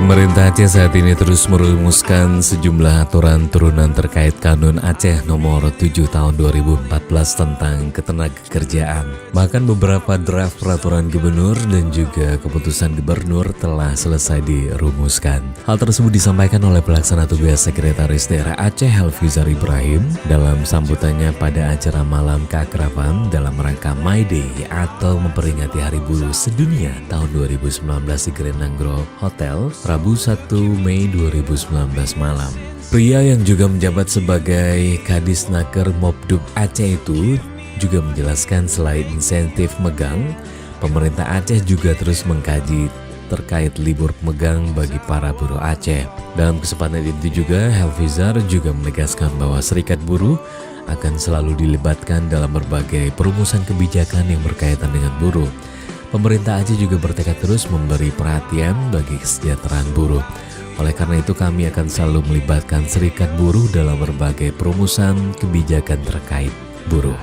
Pemerintah Aceh saat ini terus merumuskan sejumlah aturan turunan terkait Kanun Aceh Nomor 7 Tahun 2014 tentang ketenagakerjaan. Bahkan beberapa draft peraturan gubernur dan juga keputusan gubernur telah selesai dirumuskan. Hal tersebut disampaikan oleh pelaksana tugas Sekretaris Daerah Aceh Helfizar Ibrahim dalam sambutannya pada acara Malam Keakraban dalam rangka May Day atau memperingati Hari Buruh Sedunia tahun 2019 di Grand Nanggro Hotel Rabu 1 Mei 2019 malam. Pria yang juga menjabat sebagai Kadisnaker Mopdub Aceh itu juga menjelaskan selain insentif megang, pemerintah Aceh juga terus mengkaji terkait libur megang bagi para buruh Aceh. Dalam kesempatan itu juga Helfizar juga menegaskan bahwa serikat buruh akan selalu dilibatkan dalam berbagai perumusan kebijakan yang berkaitan dengan buruh. Pemerintah Aceh juga bertekad terus memberi perhatian bagi kesejahteraan buruh. Oleh karena itu kami akan selalu melibatkan serikat buruh dalam berbagai perumusan kebijakan terkait buruh.